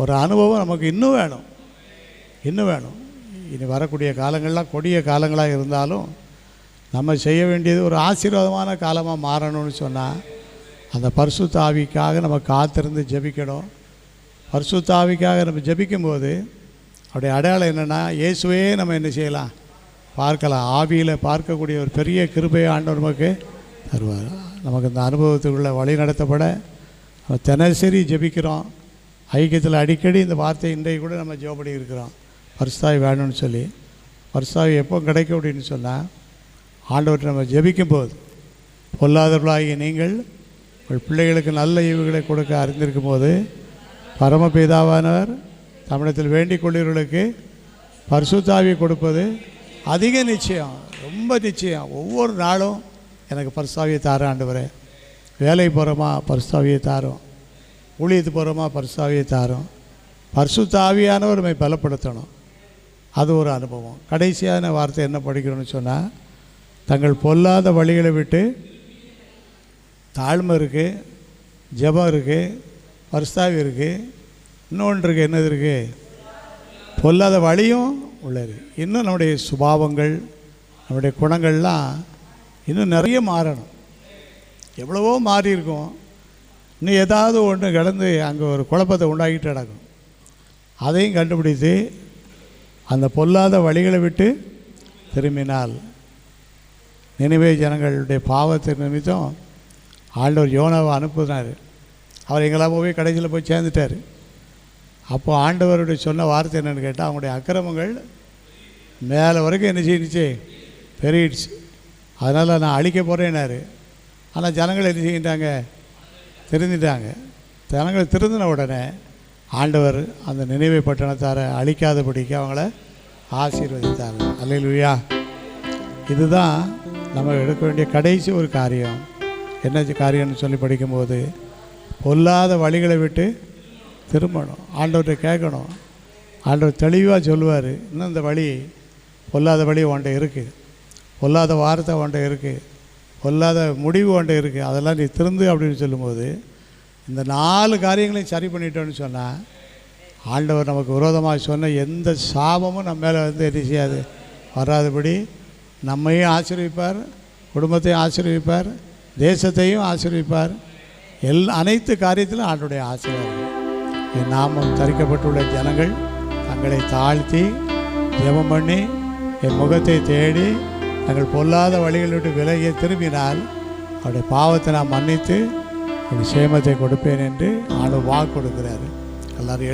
ஒரு அனுபவம் நமக்கு இன்னும் வேணும், இன்னும் வேணும். இனி வரக்கூடிய காலங்கள்லாம் கொடிய காலங்களாக இருந்தாலும் நம்ம செய்ய வேண்டியது ஒரு ஆசீர்வாதமான காலமாக மாறணும்னு சொன்னால் அந்த பரிசுத்த ஆவிக்காக நம்ம காத்திருந்து ஜெபிக்கணும். பரிசுத்த ஆவிக்காக நம்ம ஜெபிக்கும்போது அவருடைய அடையாளம் என்னென்னா, இயேசுவே நம்ம என்ன செய்யலாம், பார்க்கலாம். ஆவியில் பார்க்கக்கூடிய ஒரு பெரிய கிருபையை ஆண்டவர் நமக்கு தருவார். நமக்கு இந்த அனுபவத்துக்குள்ளே வழி நடத்தப்பட நம்ம தினசரி ஜெபிக்கிறோம். ஐக்கியத்தில் அடிக்கடி இந்த வார்த்தை இன்றைக்கு கூட நம்ம ஜெபப்படி இருக்கிறோம். பரிசுத்தாவி வேணும்னு சொல்லி. பரிசுத்தாவி எப்போ கிடைக்கும் அப்படின்னு சொன்னால், ஆண்டவர்கிட்ட நம்ம ஜெபிக்கும்போது, பொல்லாதவர்களாகிய நீங்கள் உங்கள் பிள்ளைகளுக்கு நல்ல ஈவுகளை கொடுக்க அறிந்திருக்கும் போது பரமபிதாவானவர் தமிழத்தில் வேண்டிக் கொள்ளுகிறவர்களுக்கு பரிசுத்தாவியை கொடுப்பது அதிக நிச்சயம், ரொம்ப நிச்சயம். ஒவ்வொரு நாளும் எனக்கு பரிசுத்தாவியை தாரும் ஆண்டவரே, வேலை போகிறோமா பரிசுத்தாவியை தாரும், ஊழியத்துக்கு போகிறோமா பரிசுத்தாவியை தாரும். பரிசுத்தாவியானவர் நம்மை பலப்படுத்தணும். அது ஒரு அனுபவம். கடைசியான வார்த்தை என்ன படிக்கணும்னு சொன்னால், தங்கள் பொல்லாத வழிகளை விட்டு, தாழ்மை இருக்குது, ஜெபம் இருக்குது, பரிசுத்தாவி இருக்குது, இன்னொன்று இருக்குது. என்னது இருக்குது? பொல்லாத வழியும் உள்ளது. இன்னும் நம்முடைய சுபாவங்கள், நம்முடைய குணங்கள்லாம் இன்னும் நிறைய மாறணும். எவ்வளவோ மாறி இருக்கும். இன்னும் ஏதாவது ஒன்று கடந்து அங்கே ஒரு குழப்பத்தை உண்டாக்கிட்டு நடக்கும். அதையும் கண்டுபிடித்து அந்த பொல்லாத வழிகளை விட்டு திரும்பினால், நினிவே ஜனங்களுடைய பாவத்தின் நிமித்தம் ஆண்டவர் யோனாவை அனுப்புனார். அவர் எங்கெல்லாம் போய் கடைசியில் போய் சேர்ந்துட்டார். அப்போ ஆண்டவருடைய சொன்ன வார்த்தை என்னென்னு கேட்டால், அவங்களுடைய அக்கிரமங்கள் மேலே வரைக்கும் என்ன செய்யிடுச்சு, பெருகிடுச்சு. அதனால் நான் அழிக்க போகிறேன்னாரு. ஆனால் ஜனங்கள் என்ன செய்யிட்டாங்க, திருந்திட்டாங்க. ஜனங்கள் திருந்தின உடனே ஆண்டவர் அந்த நினைவை பட்டணத்தாரை அழிக்காதபடிக்கு அவங்கள ஆசீர்வதித்தார். அல்லேலூயா. இதுதான் நம்ம எடுக்க வேண்டிய கடைசி ஒரு காரியம். என்ன காரியம்னு சொல்லி படிக்கும்போது, பொல்லாத வழிகளை விட்டு திரும்பணும். ஆண்டவர்கிட்ட கேட்கணும். ஆண்டவர் தெளிவாக சொல்லுவார், இன்னும் இந்த வழி, பொல்லாத வழி உன்ட்ட இருக்குது, பொல்லாத வார்த்தை உன்ட்ட இருக்குது, பொல்லாத முடிவு உன்ட்ட இருக்குது, அதெல்லாம் நீ திருந்து அப்படின்னு சொல்லும்போது, இந்த 4 காரியங்களையும் சரி பண்ணிட்டோன்னு சொன்னால், ஆண்டவர் நமக்கு விரோதமாக சொன்ன எந்த சாபமும் நம்ம மேலே வந்து என்ன செய்யாது, வராதபடி நம்மையும் ஆசீர்விப்பார், குடும்பத்தையும் ஆசீர்விப்பார், தேசத்தையும் ஆசீர்விப்பார். அனைத்து காரியத்திலும் ஆண்டவருடைய ஆசீர்வாதம். என் நாமம் தரிக்கப்பட்டுள்ள ஜனங்கள் தங்களை தாழ்த்தி ஜெபம் பண்ணி என் முகத்தை தேடி தங்கள் பொல்லாத வழிகளை விட்டு விலகிய திரும்பினால் அவருடைய பாவத்தை நான் மன்னித்து ஒரு சேமத்தை கொடுப்பேன் என்று ஆண்டவர் வாக்கு கொடுக்கிறார். எல்லாரும்